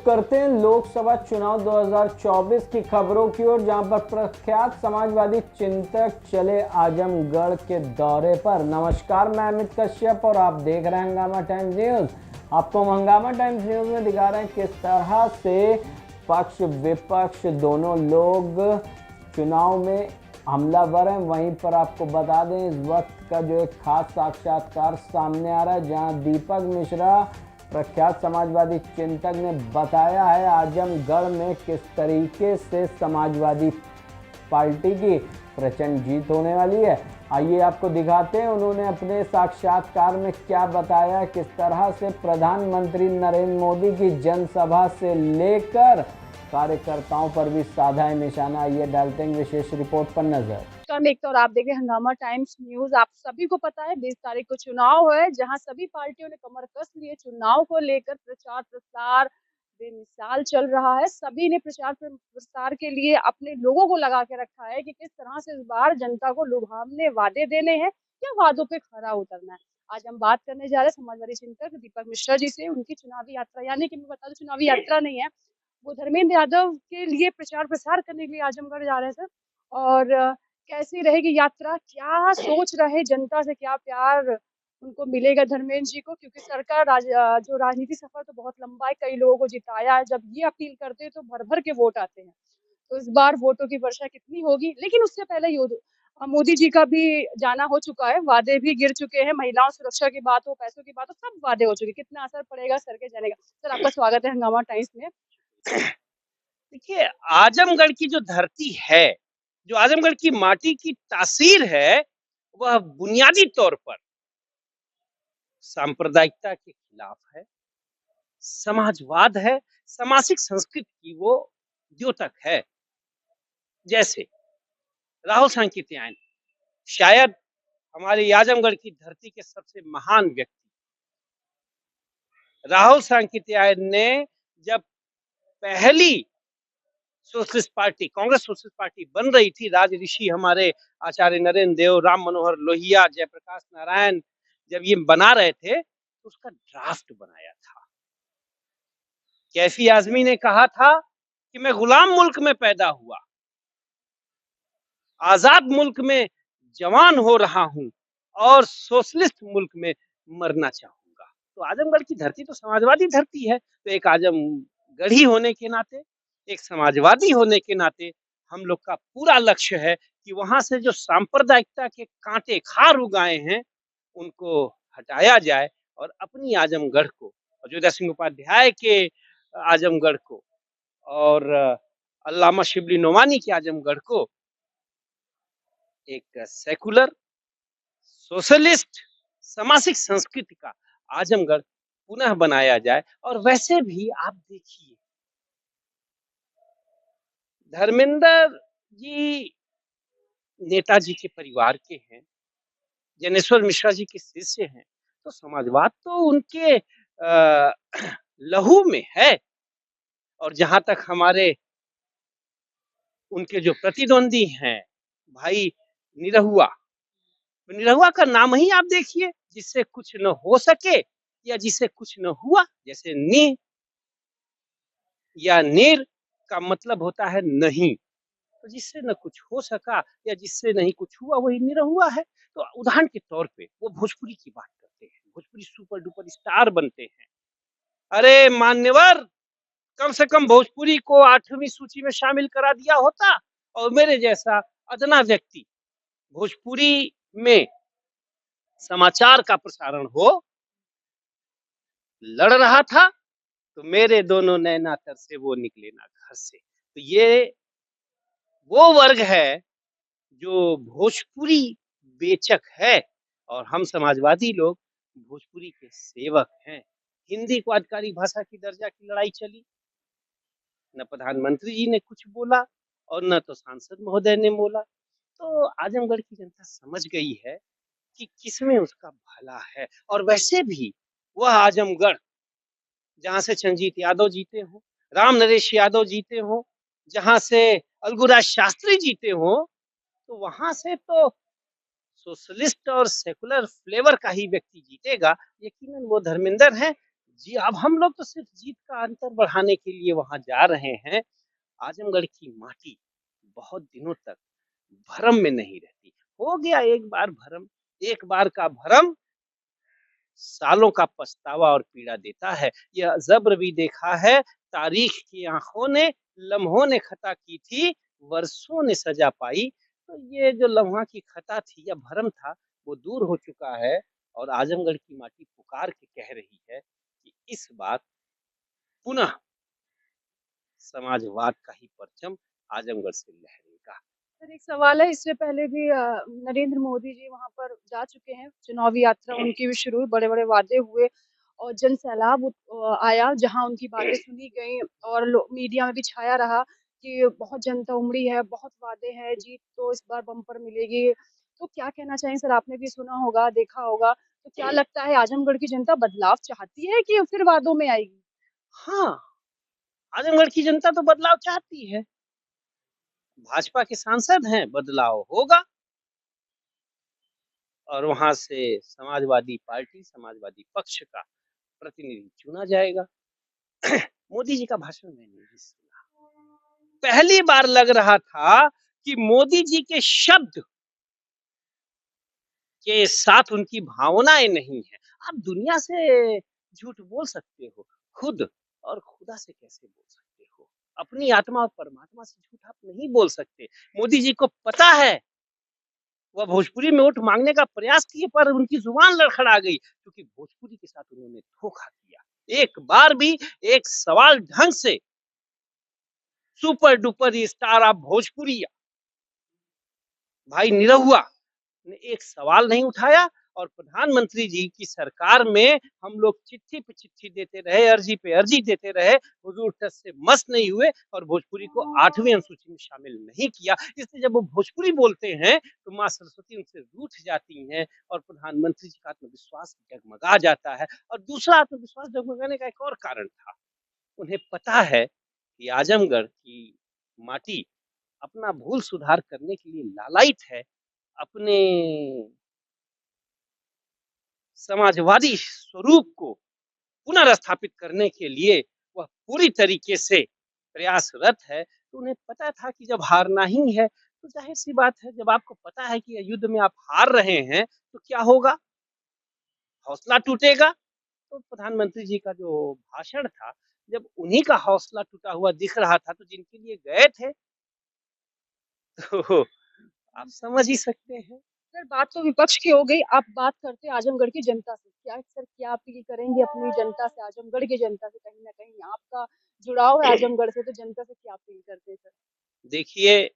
करते हैं लोकसभा चुनाव 2024 की खबरों की ओर, जहां पर प्रख्यात समाजवादी चिंतक चले आजमगढ़ के दौरे पर। नमस्कार, मैं अमित कश्यप और आप देख रहे हैं हंगामा टाइम्स न्यूज। आपको हंगामा टाइम्स न्यूज में दिखा रहे हैं किस तरह से पक्ष विपक्ष दोनों लोग चुनाव में हमलावर हैं। वहीं पर आपको बता दें इस वक्त का जो एक खास साक्षात्कार सामने आ रहा है, जहां दीपक मिश्रा प्रख्यात समाजवादी चिंतक ने बताया है आजमगढ़ में किस तरीके से समाजवादी पार्टी की प्रचंड जीत होने वाली है। आइए आपको दिखाते हैं उन्होंने अपने साक्षात्कार में क्या बताया, किस तरह से प्रधानमंत्री नरेंद्र मोदी की जनसभा से लेकर कार्यकर्ताओं पर भी साधा है निशाना। आइए डालते हैं विशेष रिपोर्ट पर नजर। एक तो आप देखें हंगामा टाइम्स न्यूज। आप सभी को पता है 20 तारीख को चुनाव है, जहां सभी पार्टियों ने कमर कस लिए। चुनाव को लेकर प्रचार प्रसार बेमिसाल चल रहा है। सभी ने प्रचार प्रसार के लिए अपने लोगों को लगा के रखा है कि किस तरह से इस बार जनता को लुभावने वादे देने हैं या वादों पे खरा उतरना है। आज हम बात करने जा रहे हैं समाजवादी चिंतक दीपक मिश्रा जी से। उनकी चुनावी यात्रा, यानी कि मैं बता दूं चुनावी यात्रा नहीं है, वो धर्मेंद्र यादव के लिए प्रचार प्रसार करने के लिए आजमगढ़ जा रहे थे। और कैसी रहेगी यात्रा, क्या सोच रहे जनता से, क्या प्यार उनको मिलेगा धर्मेंद्र जी को, क्योंकि सरकार जो राजनीति सफर तो बहुत लंबा है, कई लोगों को जिताया है। जब ये अपील करते हैं तो भर भर के वोट आते हैं। तो इस बार वोटों की वर्षा कितनी होगी। लेकिन उससे पहले मोदी जी का भी जाना हो चुका है, वादे भी गिर चुके हैं। महिलाओं सुरक्षा की बात हो, पैसों की बात हो, सब वादे हो चुके। कितना असर पड़ेगा सर के जाने का। सर आपका स्वागत है हंगामा टाइम्स में। देखिए, आजमगढ़ की जो धरती है, जो आजमगढ़ की माटी की तासीर है, वह बुनियादी तौर पर सांप्रदायिकता के खिलाफ है, समाजवाद है, सामाजिक संस्कृति की वो द्योतक है। जैसे राहुल सांकृत्यायन शायद हमारे आजमगढ़ की धरती के सबसे महान व्यक्ति। राहुल सांकृत्यायन ने जब पहली socialist party, Congress socialist party बन रही थी, राज ऋषि हमारे आचार्य नरेंद्र देव, राम मनोहर लोहिया, जयप्रकाश नारायण जब ये बना रहे थे, तो उसका ड्राफ्ट बनाया था। कैफी आजमी ने कहा था कि मैं गुलाम मुल्क में पैदा हुआ, आजाद मुल्क में जवान हो रहा हूं और सोशलिस्ट मुल्क में मरना चाहूंगा। तो आजमगढ़ की धरती तो समाजवादी धरती है। तो एक आजमगढ़ी होने के नाते, एक समाजवादी होने के नाते हम लोग का पूरा लक्ष्य है कि वहां से जो सांप्रदायिकता के कांटे खार उगाए हैं उनको हटाया जाए और अपनी आजमगढ़ को, अयोध्या सिंह उपाध्याय के आजमगढ़ को और अल्लामा शिबली नोमानी के आजमगढ़ को एक सेकुलर, सोशलिस्ट, सामाजिक संस्कृति का आजमगढ़ पुनः बनाया जाए। और वैसे भी आप देखिए, धर्मेंद्र जी नेताजी के परिवार के हैं, जनेश्वर मिश्रा जी के शिष्य हैं, तो समाजवाद तो उनके लहू में है। और जहां तक हमारे उनके जो प्रतिद्वंदी हैं भाई निरहुआ, तो निरहुआ का नाम ही आप देखिए, जिससे कुछ न हो सके या जिसे कुछ न हुआ। जैसे नी या नीर का मतलब होता है नहीं, तो जिससे न कुछ हो सका या जिससे नहीं कुछ हुआ वही निरहुआ है। तो उदाहरण के तौर पे वो भोजपुरी की बात करते हैं, भोजपुरी सुपर डुपर स्टार बनते हैं। अरे मान्यवर, कम से कम भोजपुरी को 8वीं सूची में शामिल करा दिया होता और मेरे जैसा अदना व्यक्ति भोजपुरी में समाचार का प्रसारण हो लड़ रहा था, तो मेरे दोनों नैना तर से वो निकले ना घर से। तो ये वो वर्ग है जो भोजपुरी बेचक है और हम समाजवादी लोग भोजपुरी के सेवक हैं। हिंदी को आधिकारिक भाषा की दर्जा की लड़ाई चली, न प्रधानमंत्री जी ने कुछ बोला और न तो सांसद महोदय ने बोला। तो आजमगढ़ की जनता समझ गई है कि किसमें उसका भला है। और वैसे भी वह आजमगढ़ जहां से चंजीत यादव जीते हो, राम नरेश यादव जीते हो, जहां से अलगुराज शास्त्री जीते हो, तो वहां से तो सोशलिस्ट और सेकुलर फ्लेवर का ही व्यक्ति जीतेगा। यकीनन वो धर्मेंद्र है, जी, अब हम लोग तो सिर्फ जीत का अंतर बढ़ाने के लिए वहां जा रहे हैं। आजमगढ़ की माटी बहुत दिनों तक भ्रम में नहीं रहती। हो गया एक बार भ्रम, एक बार का भ्रम सालों का पछतावा और पीड़ा देता है। यह ज़ब्र भी देखा है, तारीख की आँखों ने, लम्हों ने खता की थी, वर्षों ने सज़ा पाई। तो ये जो लम्हा की खता थी या भ्रम था, वो दूर हो चुका है और आज़मगढ़ की माटी पुकार के कह रही है कि इस बार पुनः समाजवाद का ही परचम आज़मगढ़ से लहरेगा। सर एक सवाल है, इससे पहले भी नरेंद्र मोदी जी वहाँ पर जा चुके हैं, चुनावी यात्रा उनकी भी शुरू हुई, बड़े-बड़े वादे हुए और जन सैलाब आया जहाँ उनकी बातें सुनी गईं और लो मीडिया में भी छाया रहा कि बहुत जनता उमड़ी है, बहुत वादे हैं, जीत तो इस बार बम्पर मिलेगी। तो क्या कहना चाहेंगे सर, आपने भी सुना होगा, देखा होगा, तो क्या लगता है आजमगढ़ की जनता बदलाव चाहती है कि फिर वादों में आएगी? हाँ, आज़मगढ़ की जनता तो बदलाव चाहती है। भाजपा के सांसद हैं, बदलाव होगा। और वहां से समाजवादी पार्टी, समाजवादी पक्ष का प्रतिनिधि चुना जाएगा। मोदी जी का भाषण मैंने नहीं सुना। पहली बार लग रहा था कि मोदी जी के शब्द के साथ उनकी भावनाएं नहीं है। आप दुनिया से झूठ बोल सकते हो, खुद और खुदा से कैसे बोल सकते हो? अपनी आत्मा और परमात्मा से झूठ आप नहीं बोल सकते। मोदी जी को पता है, वह भोजपुरी में वोट मांगने का प्रयास किए पर उनकी जुबान लड़खड़ा गई क्योंकि भोजपुरी के साथ उन्होंने धोखा किया। एक बार भी एक सवाल ढंग से super duper star of Bhojpuri भाई निरहुआ ने एक सवाल नहीं उठाया और प्रधानमंत्री जी की सरकार में हम लोग चिट्ठी पे चिट्ठी देते रहे, अर्जी पे अर्जी देते रहे, हुजूर टस से मस नहीं हुए और भोजपुरी को 8वीं अनुसूची में शामिल नहीं किया। इसलिए जब वो भोजपुरी बोलते हैं तो माँ सरस्वती उनसे रूठ जाती हैं और प्रधानमंत्री जी का आत्मविश्वास डगमगा जाता है। और दूसरा आत्मविश्वास डगमगाने का एक और कारण था, उन्हें पता है कि आजमगढ़ की माटी अपना भूल सुधार करने के लिए लालायित है, अपने समाजवादी स्वरूप को पुनर्स्थापित करने के लिए वह पूरी तरीके से प्रयासरत है। तो उन्हें पता था कि जब हारना ही है, तो ज़ाहिर-सी बात है, जब आपको पता है कि युद्ध में आप हार रहे हैं, तो क्या होगा? हौसला टूटेगा। तो प्रधानमंत्री जी का जो भाषण था, जब उन्हीं का हौसला टूटा हुआ दिख रहा था, तो जिनके लिए गए थे, तो आप समझ ही सकते हैं। सर बात तो विपक्ष की हो गई, अब बात करते हैं आजमगढ़ की जनता से। क्या अपील करेंगे अपनी जनता से, आजमगढ़ की जनता से? कहीं न कहीं आपका जुड़ाव है आजमगढ़ से, तो जनता से क्या अपील करते हैं सर? देखिए,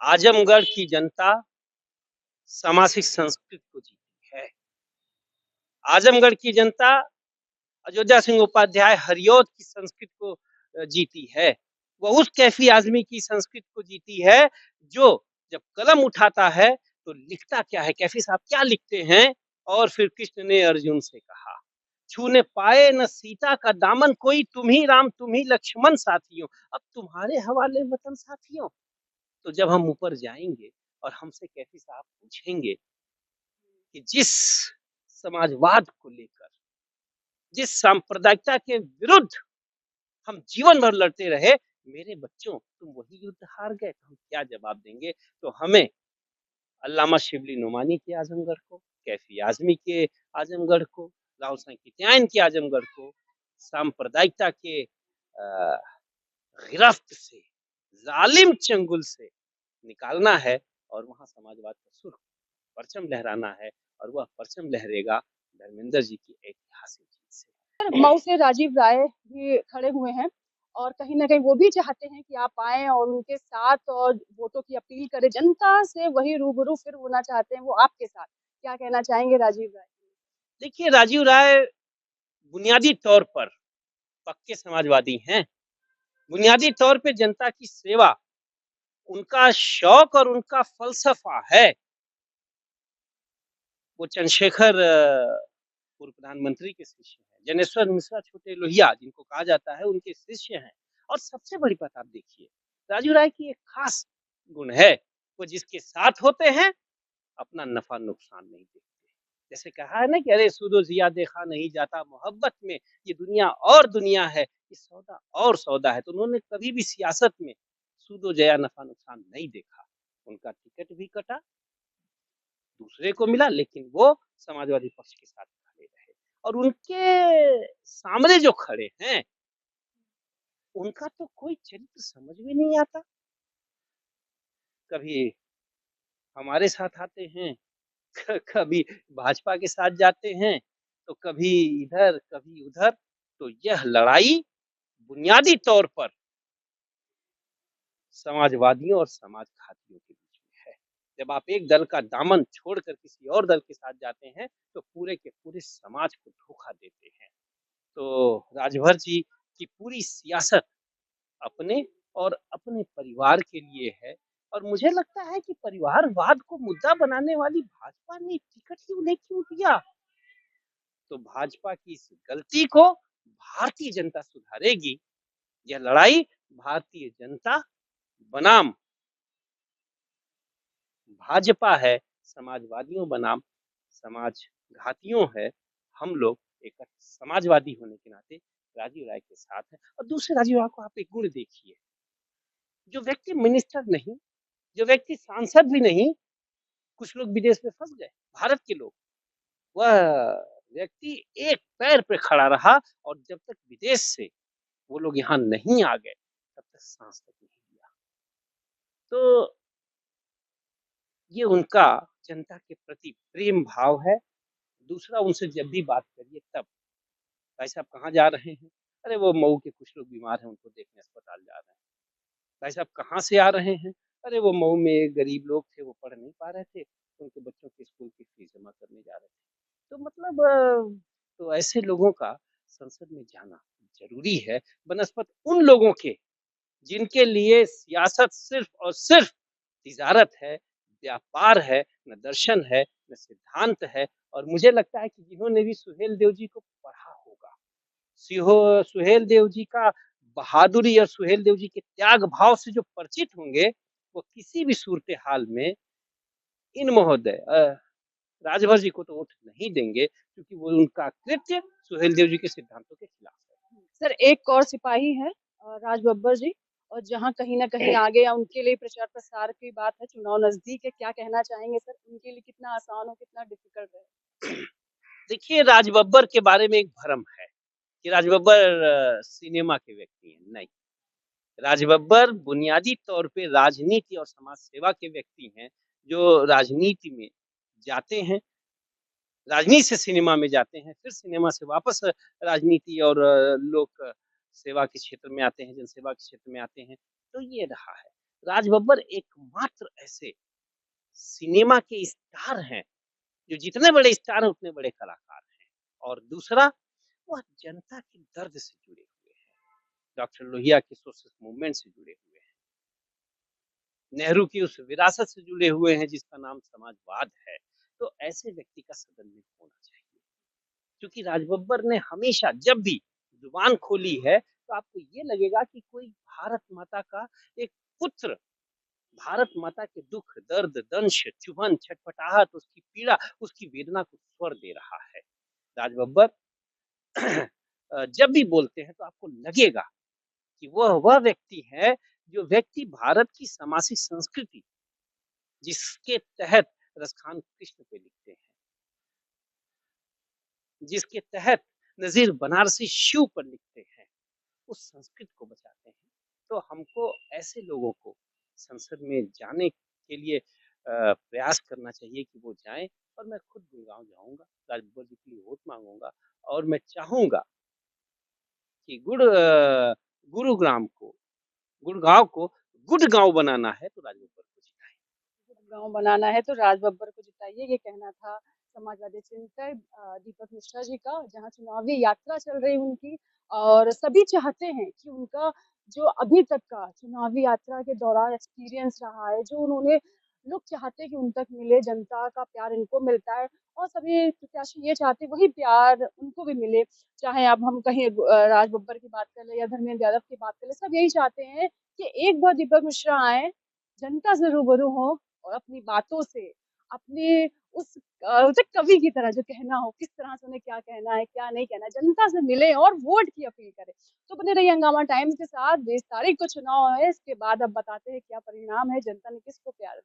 आजमगढ़ की जनता सामाजिक संस्कृति को जीती है। आजमगढ़ की जनता अयोध्या सिंह उपाध्याय हरिऔध की संस्कृति को जीती है। वह उस कैफी आज़मी की संस्कृति को जीती है जो जब कलम उठाता है तो लिखता क्या है, कैफी साहब क्या लिखते हैं? और फिर कृष्ण ने अर्जुन से कहा, छूने पाए न सीता का दामन कोई, तुम ही राम तुम ही लक्ष्मण साथियों, अब तुम्हारे हवाले वतन साथियों। तो जब हम ऊपर जाएंगे और हमसे कैफी साहब पूछेंगे कि जिस समाजवाद को लेकर, जिस सांप्रदायिकता के विरुद्ध हम जीवन भर लड़ते रहे, मेरे बच्चों तुम वही युद्ध हार गए, तो हम क्या जवाब देंगे? तो हमें अल्लामा शिबली नोमानी के आजमगढ़ को, कैफी आजमी के आजमगढ़ को, राव साईं कित्यायन के आजमगढ़ को सांप्रदायिकता के गिरफ्त से, जालिम चंगुल से निकालना है और वहां समाजवाद का सुर्ख परचम लहराना है और वह परचम लहरेगा धर्मेंद्र जी की ऐतिहासिक जीत से। मऊ से राजीव राय भी खड़े हुए हैं और कहीं न कहीं वो भी चाहते हैं कि आप आएँ और उनके साथ और वोटों की अपील करें। जनता से वही रूबरू फिर होना चाहते हैं वो आपके साथ। क्या कहना चाहेंगे राजीव राय? देखिए, राजीव राय बुनियादी तौर पर पक्के समाजवादी हैं। बुनियादी तौर पे जनता की सेवा उनका शौक और उनका फ़लसफ़ा है। वो चंद्रशेखर पूर्व प्रधानमंत्री के शिष्य हैं। जनेश्वर मिश्रा छोटे लोहिया जिनको कहा जाता है, उनके शिष्य हैं। और सबसे बड़ी बात आप देखिए, राजू राय की एक खास गुण है, वो जिसके साथ होते हैं, अपना नफ़ा-नुकसान नहीं देखते। जैसे कहा है ना कि अरे सूदो जिया देखा नहीं जाता मोहब्बत में, ये दुनिया और दुनिया है, ये सौदा और सौदा है। तो उन्होंने कभी भी सियासत में सूदो जया नफा नुकसान नहीं देखा। उनका टिकट भी कटा, दूसरे को मिला, लेकिन वो समाजवादी पक्ष के साथ खड़े रहे। और उनके सामने जो खड़े हैं, उनका तो कोई चरित्र समझ में नहीं आता। कभी हमारे साथ आते हैं, कभी भाजपा के साथ जाते हैं, तो कभी इधर, कभी उधर। तो यह लड़ाई बुनियादी तौर पर समाजवादियों और समाजघातियों के बीच में है। जब आप एक दल का दामन छोड़कर किसी और दल के साथ जाते हैं, तो पूरे के पूरे समाज को धोखा देते हैं। तो राजभर जी की पूरी सियासत अपने और अपने परिवार के लिए है। और मुझे लगता है कि परिवारवाद को मुद्दा बनाने वाली भाजपा ने टिकट ही उन्हें क्यों दिया? तो भाजपा की इस गलती को भारतीय जनता सुधारेगी। यह लड़ाई भारतीय जनता बनाम भाजपा है, समाजवादियों बनाम समाजघातियों है। हम लोग एक समाजवादी होने के नाते राजीव राय के साथ हैं। और दूसरे राजीव राय को आप एक गुण देखिए, जो व्यक्ति मिनिस्टर नहीं, जो व्यक्ति सांसद भी नहीं, कुछ लोग विदेश में फंस गए, भारत के लोग, वह व्यक्ति एक पैर पे खड़ा रहा। और जब तक विदेश से वो लोग यहाँ नहीं आ गए, तब तक सांस तक नहीं लिया। तो ये उनका जनता के प्रति प्रेम भाव है। दूसरा, उनसे जब भी बात करिए तब, भाई साहब कहाँ जा रहे हैं? अरे वो मऊ के कुछ लोग बीमार हैं, उनको देखने अस्पताल जा रहे हैं। भाई साहब कहाँ से आ रहे हैं? अरे वो मऊ में गरीब लोग थे, वो पढ़ नहीं पा रहे थे, तो उनके बच्चों की स्कूल की फीस जमा करने जा रहे थे। तो मतलब तो ऐसे लोगों का संसद में जाना ज़रूरी है, बनस्पत उन लोगों के जिनके लिए सियासत सिर्फ़ और सिर्फ़ तिजारत है, व्यापार है, न दर्शन है, न सिद्धांत है। और मुझे लगता है कि जिन्होंने भी सुहेल देव जी को पढ़ा होगा, सुहेल देव जी का बहादुरी और सुहेल देव जी के त्याग भाव से जो परिचित होंगे, वो किसी भी सूरत-ए-हाल में इन महोदय राजभर जी को तो वोट नहीं देंगे, क्योंकि वो उनका कृत्य सुहेल देव जी के सिद्धांतों के खिलाफ है। सर एक और सिपाही हैं राज बब्बर जी, और जहाँ कहीं न कहीं आगे या उनके लिए प्रचार-प्रसार की बात है, चुनाव नज़दीक है, क्या कहना चाहेंगे सर? उनके लिए कितना आसान हो, कितना डिफ़िकल्ट है? देखिए, राज बब्बर के बारे में एक भ्रम है कि राज बब्बर सिनेमा के व्यक्ति हैं, नहीं। राज बब्बर बुनियादी तौर पे राजनीति और समाज सेवा के व्यक्ति हैं, जो राजनीति में जाते हैं, राजनीति से सिनेमा में जाते हैं, फिर सिनेमा से वापस राजनीति और लोक सेवा के क्षेत्र में आते हैं, जनसेवा के क्षेत्र में आते हैं। तो ये रहा है। राज बब्बर एकमात्र ऐसे सिनेमा के स्टार हैं, जो जितने बड़े स्टार हैं, उतने बड़े कलाकार हैं। और दूसरा, वह जनता के दर्द से जुड़े हुए हैं। डॉक्टर लोहिया के सोशल मूवमेंट से जुड़े हुए हैं। नेहरू की उस विरासत से जुड़े हुए हैं जिसका नाम समाजवाद है। तो ऐसे व्यक्ति का सदन में होना चाहिए। क्योंकि राज बब्बर ने हमेशा जब भी जुबान खोली है, तो आपको ये लगेगा कि कोई भारत माता का एक पुत्र भारत माता के दुख, दर्द, दंश, चुभन, छटपटाहट, उसकी पीड़ा, उसकी वेदना को स्वर दे रहा है। राज बब्बर जब भी बोलते हैं तो आपको लगेगा कि वह व्यक्ति है, जो व्यक्ति भारत की सामाजिक संस्कृति, जिसके तहत रसखान कृष्ण पे लिखते हैं, जिसके तहत नज़ीर बनारसी शिव पर लिखते हैं, उस संस्कृति को बचाते हैं। तो हमको ऐसे लोगों को संसद में जाने के लिए प्रयास करना चाहिए कि वो जाएँ। और मैं खुद गुड़गाँव जाऊँगा, राज बब्बर जी के लिए वोट माँगूँगा। और मैं चाहूँगा कि गुरुग्राम को, गुड़गाँव को गुड गाँव बनाना है, तो राज बब्बर को जिताएँ। गाँव बनाना है तो राज बब्बर को जिताइए, ये कहना था समाजवादी चिंतक दीपक मिश्रा जी का, जहाँ चुनावी यात्रा चल रही उनकी। और सभी चाहते हैं कि उनका जो अभी तक का चुनावी यात्रा के दौरान एक्सपीरियंस रहा है, जो उन्होंने, लोग चाहते हैं कि उन तक मिले, जनता का प्यार इनको मिलता है, और सभी प्रत्याशी ये चाहते हैं वही प्यार उनको भी मिले। चाहे अब हम कहीं राज बब्बर की बात कर लें या धर्मेंद्र यादव की बात कर लें, सब यही चाहते हैं कि एक बार दीपक मिश्रा आए, जनता से रूबरू हो और अपनी बातों से, अपने उस उसे कवि की तरह जो कहना हो, किस तरह से उन्हें क्या कहना है, क्या नहीं कहना है, जनता से मिलें और वोट की अपील करें। तो बने रहिए हंगामा टाइम्स के साथ। 20 तारीख को चुनाव है, इसके बाद अब बताते हैं क्या परिणाम है, जनता ने किसको प्यार दिया।